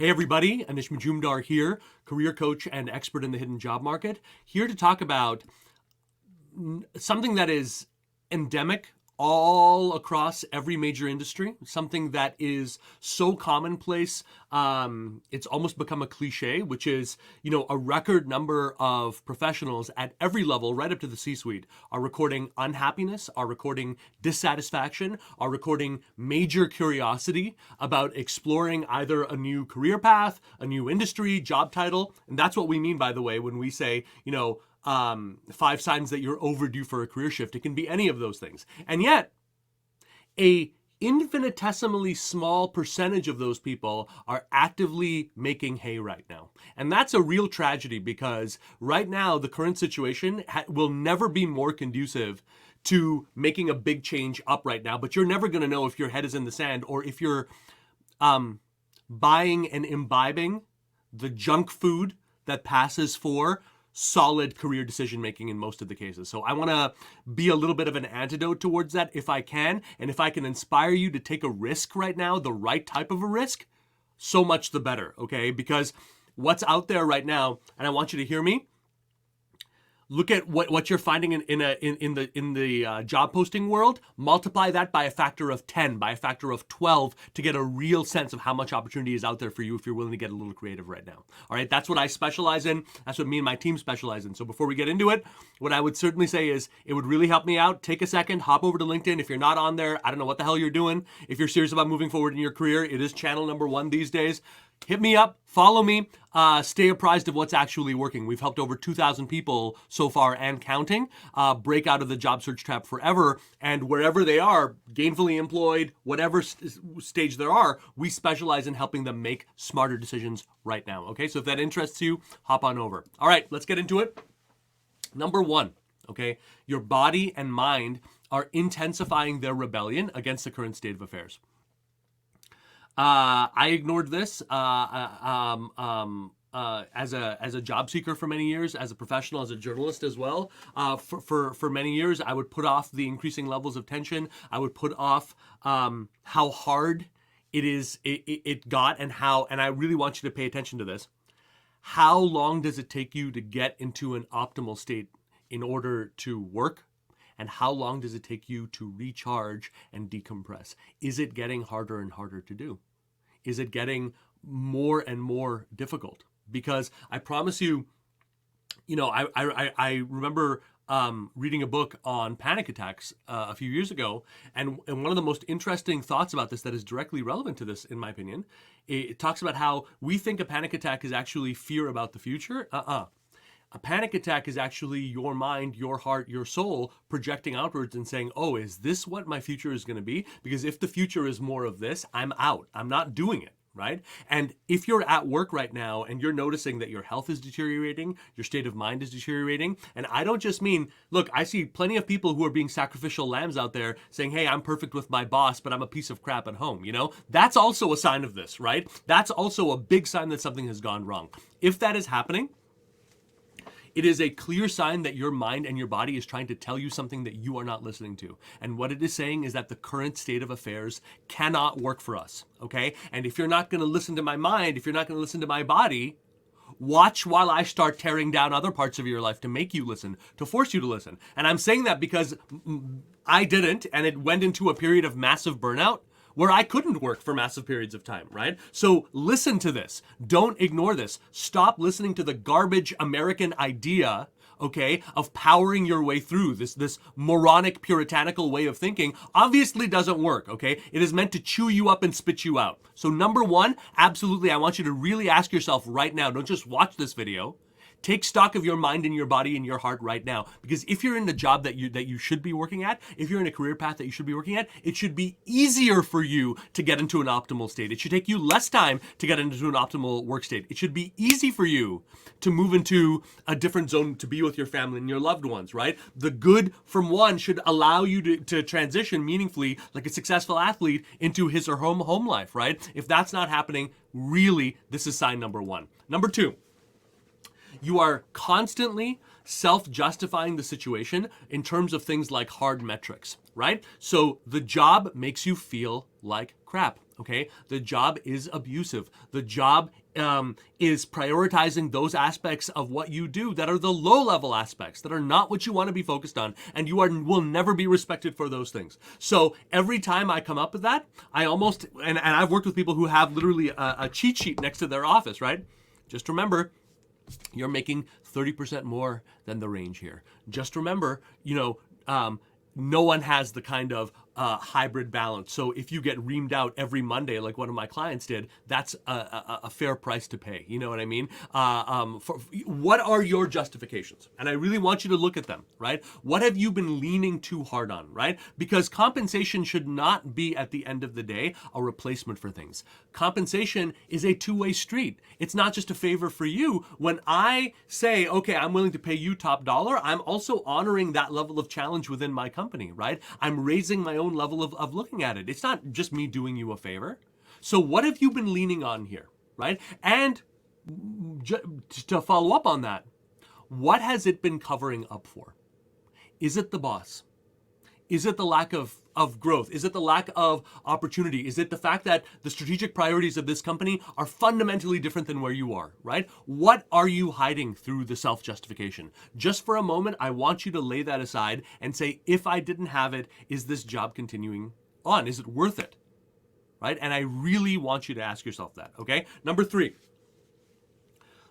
Hey everybody, Anish Majumdar here, career coach and expert in the hidden job market, here to talk about something that is endemic all across every major industry, something that is so commonplace, it's almost become a cliche, which is, a record number of professionals at every level, right up to the C-suite, are recording unhappiness, are recording dissatisfaction, are recording major curiosity about exploring either a new career path, a new industry, job title. And that's what we mean, by the way, when we say, 5 signs that you're overdue for a career shift. It can be any of those things. And yet, a infinitesimally small percentage of those people are actively making hay right now. And that's a real tragedy, because right now, the current situation will never be more conducive to making a big change up right now. But you're never going to know if your head is in the sand, or if you're buying and imbibing the junk food that passes for solid career decision making in most of the cases. So I want to be a little bit of an antidote towards that if I can. And if I can inspire you to take a risk right now, the right type of a risk, so much the better, okay? Because what's out there right now, and I want you to hear me, look at what you're finding in the job posting world. Multiply that by a factor of 10, by a factor of 12, to get a real sense of how much opportunity is out there for you if you're willing to get a little creative right now. All right, that's what I specialize in. That's what me and my team specialize in. So before we get into it, what I would certainly say is it would really help me out. Take a second, hop over to LinkedIn. If you're not on there, I don't know what the hell you're doing. If you're serious about moving forward in your career, it is channel number 1 these days. Hit me up, follow me, stay apprised of what's actually working. We've helped over 2,000 people so far and counting break out of the job search trap forever. And wherever they are, gainfully employed, whatever stage there are, we specialize in helping them make smarter decisions right now. Okay, so if that interests you, hop on over. All right, let's get into it. Number 1, okay, your body and mind are intensifying their rebellion against the current state of affairs. I ignored this as a job seeker for many years, as a professional, as a journalist as well. For many years, I would put off the increasing levels of tension. I would put off how hard it got, and I really want you to pay attention to this. How long does it take you to get into an optimal state in order to work? And how long does it take you to recharge and decompress? Is it getting harder and harder to do? Is it getting more and more difficult? Because I promise you, I remember reading a book on panic attacks a few years ago, and one of the most interesting thoughts about this that is directly relevant to this, in my opinion, it talks about how we think a panic attack is actually fear about the future. A panic attack is actually your mind, your heart, your soul projecting outwards and saying, oh, is this what my future is going to be? Because if the future is more of this, I'm out. I'm not doing it, right? And if you're at work right now and you're noticing that your health is deteriorating, your state of mind is deteriorating, and I don't just mean, look, I see plenty of people who are being sacrificial lambs out there saying, hey, I'm perfect with my boss, but I'm a piece of crap at home, That's also a sign of this, right? That's also a big sign that something has gone wrong. If that is happening, it is a clear sign that your mind and your body is trying to tell you something that you are not listening to. And what it is saying is that the current state of affairs cannot work for us, okay? And if you're not going to listen to my mind, if you're not going to listen to my body, watch while I start tearing down other parts of your life to make you listen, to force you to listen. And I'm saying that because I didn't, and it went into a period of massive burnout where I couldn't work for massive periods of time, right? So listen to this. Don't ignore this. Stop listening to the garbage American idea, okay, of powering your way through. This moronic, puritanical way of thinking obviously doesn't work, okay? It is meant to chew you up and spit you out. So number 1, absolutely, I want you to really ask yourself right now, don't just watch this video. Take stock of your mind and your body and your heart right now. Because if you're in the job that you should be working at, if you're in a career path that you should be working at, it should be easier for you to get into an optimal state. It should take you less time to get into an optimal work state. It should be easy for you to move into a different zone to be with your family and your loved ones, right? The good from one should allow you to transition meaningfully, like a successful athlete, into his or her home life, right? If that's not happening, really, this is sign number 1. Number 2. You are constantly self-justifying the situation in terms of things like hard metrics, right? So the job makes you feel like crap, okay? The job is abusive. The job is prioritizing those aspects of what you do that are the low-level aspects, that are not what you want to be focused on, and you will never be respected for those things. So every time I come up with that, I almost, and I've worked with people who have literally a cheat sheet next to their office, right? Just remember, you're making 30% more than the range here. Just remember, no one has the kind of hybrid balance. So if you get reamed out every Monday, like one of my clients did, that's a fair price to pay. You know what I mean? What are your justifications? And I really want you to look at them, right? What have you been leaning too hard on, right? Because compensation should not be, at the end of the day, a replacement for things. Compensation is a two-way street. It's not just a favor for you. When I say, okay, I'm willing to pay you top dollar, I'm also honoring that level of challenge within my company, right? I'm raising my own level of looking at it. It's not just me doing you a favor. So what have you been leaning on here, right? And to follow up on that, what has it been covering up for? Is it the boss? Is it the lack of growth? Is it the lack of opportunity? Is it the fact that the strategic priorities of this company are fundamentally different than where you are, right? What are you hiding through the self-justification? Just for a moment, I want you to lay that aside and say, if I didn't have it, is this job continuing on? Is it worth it, right? And I really want you to ask yourself that, okay? Number 3.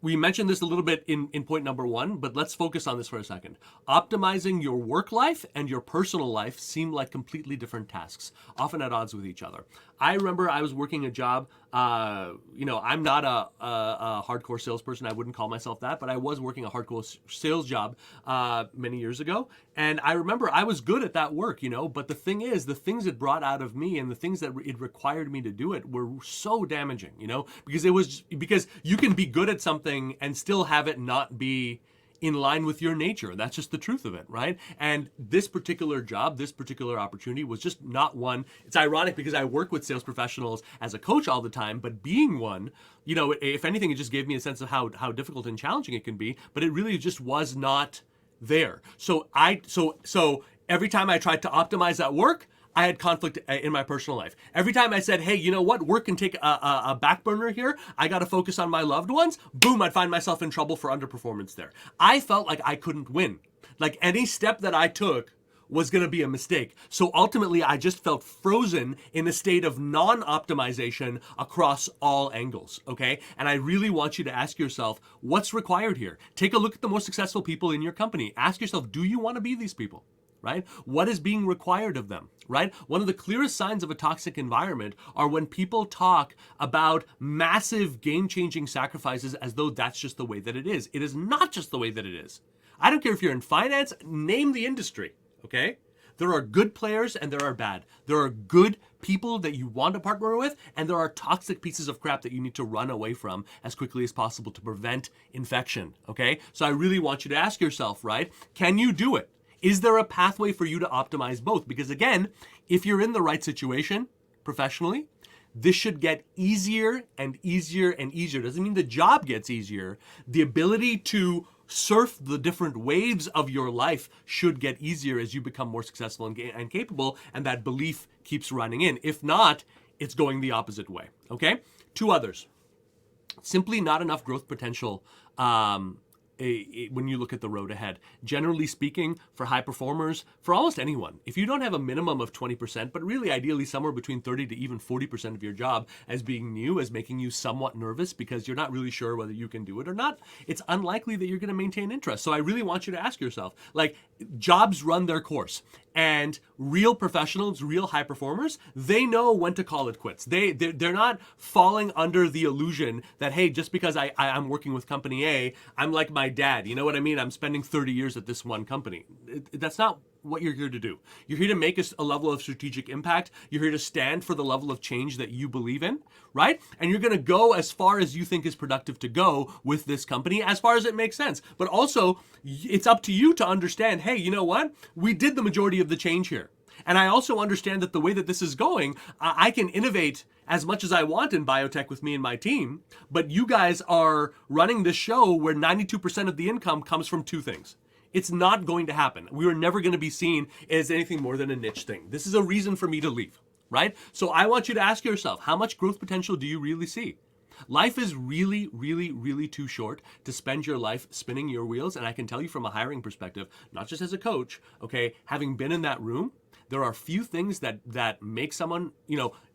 We mentioned this a little bit in point number 1, but let's focus on this for a second. Optimizing your work life and your personal life seem like completely different tasks, often at odds with each other. I remember I was working a job, I'm not a hardcore salesperson. I wouldn't call myself that, but I was working a hardcore sales job many years ago. And I remember I was good at that work, but the thing is, the things it brought out of me and the things that it required me to do it were so damaging, because you can be good at something and still have it not be in line with your nature. That's just the truth of it, right? And this particular job, this particular opportunity was just not one. It's ironic because I work with sales professionals as a coach all the time, but being one, if anything, it just gave me a sense of how difficult and challenging it can be, but it really just was not there. So every time I tried to optimize that work, I had conflict in my personal life. Every time I said, hey, you know what? Work can take a back burner here. I got to focus on my loved ones. Boom, I'd find myself in trouble for underperformance there. I felt like I couldn't win. Like any step that I took was going to be a mistake. So ultimately, I just felt frozen in a state of non-optimization across all angles, okay? And I really want you to ask yourself, what's required here? Take a look at the most successful people in your company. Ask yourself, do you want to be these people? Right? What is being required of them, right? One of the clearest signs of a toxic environment are when people talk about massive game-changing sacrifices as though that's just the way that it is. It is not just the way that it is. I don't care if you're in finance, name the industry, okay? There are good players and there are bad. There are good people that you want to partner with, and there are toxic pieces of crap that you need to run away from as quickly as possible to prevent infection, okay? So I really want you to ask yourself, right? Can you do it? Is there a pathway for you to optimize both? Because again, if you're in the right situation professionally, this should get easier and easier and easier. Doesn't mean the job gets easier. The ability to surf the different waves of your life should get easier as you become more successful and capable, and that belief keeps running in. If not, it's going the opposite way, okay? 2 others. Simply not enough growth potential when you look at the road ahead. Generally speaking, for high performers, for almost anyone, if you don't have a minimum of 20%, but really ideally somewhere between 30 to even 40% of your job as being new, as making you somewhat nervous because you're not really sure whether you can do it or not, it's unlikely that you're going to maintain interest. So I really want you to ask yourself, jobs run their course. And real professionals, real high performers, they know when to call it quits. They're not falling under the illusion that, hey, just because I'm working with company A, I'm like my dad. You know what I mean? I'm spending 30 years at this one company. That's not what you're here to do. You're here to make a level of strategic impact. You're here to stand for the level of change that you believe in, right? And you're going to go as far as you think is productive to go with this company, as far as it makes sense. But also, it's up to you to understand, hey, you know what? We did the majority of the change here. And I also understand that the way that this is going, I can innovate as much as I want in biotech with me and my team, but you guys are running this show where 92% of the income comes from 2 things. It's not going to happen. We are never going to be seen as anything more than a niche thing. This is a reason for me to leave, right? So I want you to ask yourself, how much growth potential do you really see? Life is really, really, really too short to spend your life spinning your wheels. And I can tell you from a hiring perspective, not just as a coach, okay, having been in that room, there are few things that make someone,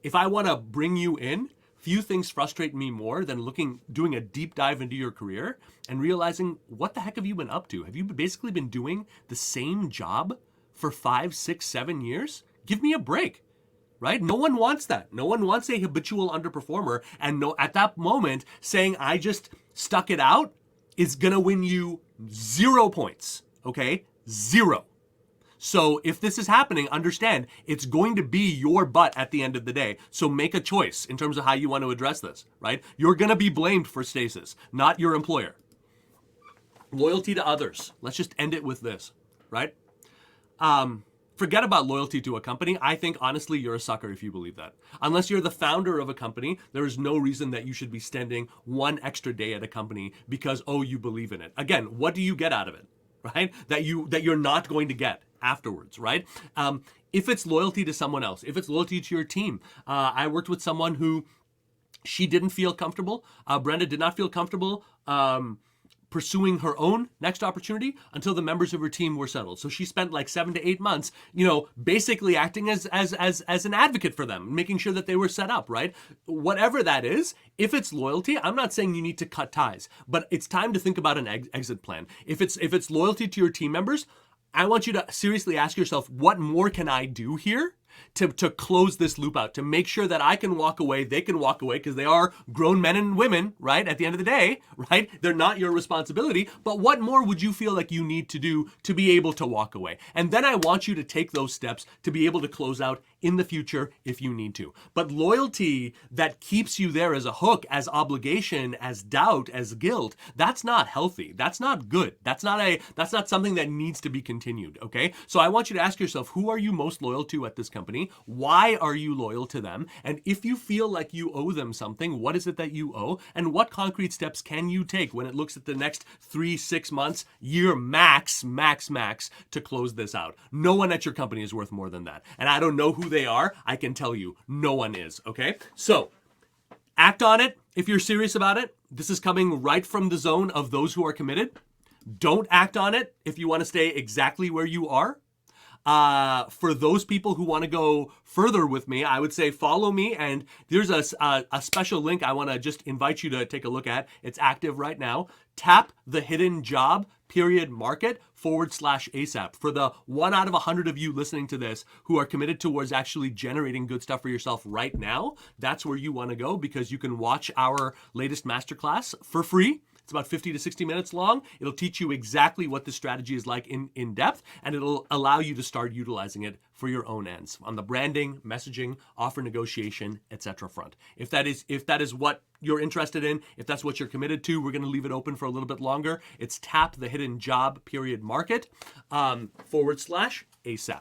if I want to bring you in, few things frustrate me more than doing a deep dive into your career and realizing, what the heck have you been up to? Have you basically been doing the same job for 5, 6, 7 years? Give me a break. Right? No one wants that. No one wants a habitual underperformer. And at that moment, saying I just stuck it out is going to win you 0 points. Okay? 0. So if this is happening, understand it's going to be your butt at the end of the day. So make a choice in terms of how you want to address this, right? You're going to be blamed for stasis, not your employer. Loyalty to others. Let's just end it with this, right? Forget about loyalty to a company. I think, honestly, you're a sucker if you believe that. Unless you're the founder of a company, there is no reason that you should be spending 1 extra day at a company because, you believe in it. Again, what do you get out of it, right? That you're not going to get afterwards, right? If it's loyalty to someone else, if it's loyalty to your team. I worked with someone who she didn't feel comfortable. Brenda did not feel comfortable pursuing her own next opportunity until the members of her team were settled. So she spent like 7 to 8 months, basically acting as an advocate for them, making sure that they were set up, right? Whatever that is, if it's loyalty, I'm not saying you need to cut ties, but it's time to think about an exit plan. If it's loyalty to your team members, I want you to seriously ask yourself, what more can I do here to close this loop out, to make sure that I can walk away, they can walk away, because they are grown men and women, right? At the end of the day, right? They're not your responsibility, but what more would you feel like you need to do to be able to walk away? And then I want you to take those steps to be able to close out in the future if you need to. But loyalty that keeps you there as a hook, as obligation, as doubt, as guilt, that's not healthy. That's not good. That's not something that needs to be continued, okay? So I want you to ask yourself, who are you most loyal to at this company? Why are you loyal to them? And if you feel like you owe them something, what is it that you owe? And what concrete steps can you take when it looks at the next 3, 6 months, year max, to close this out? No one at your company is worth more than that. And I don't know who they are. I can tell you, no one is, okay? So act on it if you're serious about it. This is coming right from the zone of those who are committed. Don't act on it if you want to stay exactly where you are. For those people who want to go further with me, I would say follow me, and there's a special link I want to just invite you to take a look at. It's active right now. Tap the hidden job market /ASAP. For the 1 out of 100 of you listening to this who are committed towards actually generating good stuff for yourself right now, that's where you want to go, because you can watch our latest masterclass for free. It's about 50 to 60 minutes long. It'll teach you exactly what the strategy is like in depth, and it'll allow you to start utilizing it for your own ends on the branding, messaging, offer negotiation, etc. front. If that is what you're interested in, if that's what you're committed to, we're going to leave it open for a little bit longer. It's tap the hidden job market /ASAP.